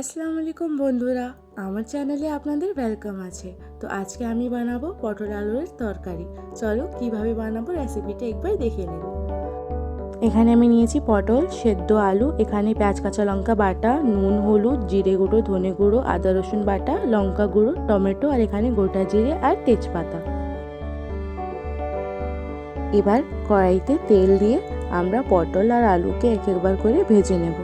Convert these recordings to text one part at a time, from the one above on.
আসসালামু আলাইকুম বন্ধুরা, আমার চ্যানেলে আপনাদের ওয়েলকাম আছে। তো আজকে আমি বানাবো পটল আলুর তরকারি। চলো কিভাবে বানাবো রেসিপিটা একবার দেখে নিন। এখানে আমি নিয়েছি পটল, সেদ্ধ আলু, এখানে পেঁয়াজ কাঁচা লঙ্কা বাটা, নুন হলুদ, জিরে গুঁড়ো, ধনে গুঁড়ো, আদা রসুন বাটা, লঙ্কা গুঁড়ো, টমেটো আর এখানে গোটা জিরে আর তেজপাতা। এবার কড়াইতে তেল দিয়ে আমরা পটল আর আলুকে এক একবার করে ভেজে নেব।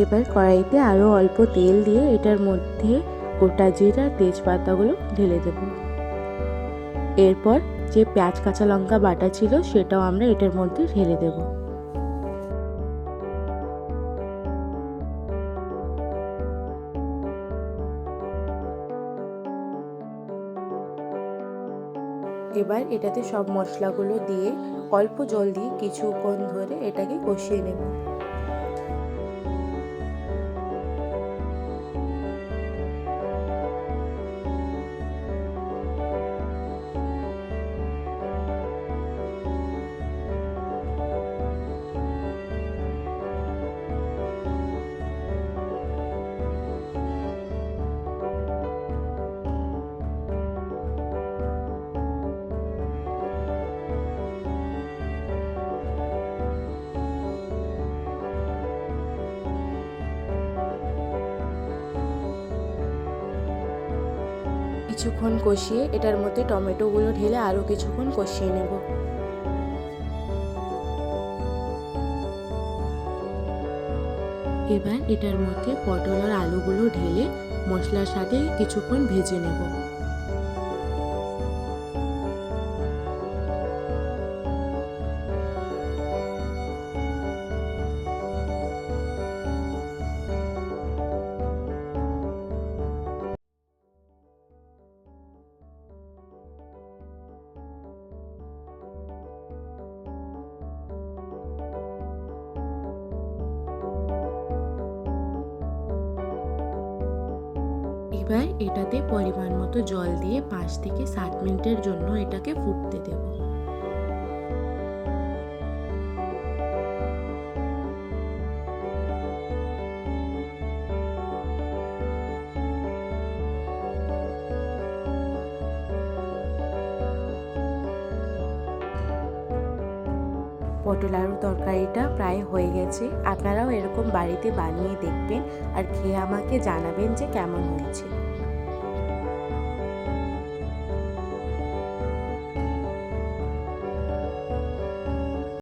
এবার কড়াইতে আরও অল্প তেল দিয়ে এটার মধ্যে গোটা জিরা তেজপাতাগুলো ঢেলে দেব। এরপর যে পেঁয়াজ কাঁচা লঙ্কা বাটা ছিল সেটাও আমরা এটার মধ্যে ঢেলে দেব। এবার এটাতে সব মশলাগুলো দিয়ে অল্প জল দিয়ে কিছুক্ষণ ধরে এটাকে কষিয়ে নেব। কিছুক্ষণ কষিয়ে এটার মধ্যে টমেটোগুলো ঢেলে আরও কিছুক্ষণ কষিয়ে নেব। এবার এটার মধ্যে পটল আর আলুগুলো ঢেলে মশলার সাথে কিছুক্ষণ ভেজে নেব। এবার এটাতে পরিমাণ মতো জল দিয়ে 5 থেকে 7 মিনিটের জন্য এটাকে ফুটতে দেব। পটল আলুর তরকারিটা প্রায় হয়ে গেছে। আপনারাও এরকম বাড়িতে বানিয়ে দেখবেন আর খেয়ে আমাকে জানাবেন যে কেমন হয়েছে।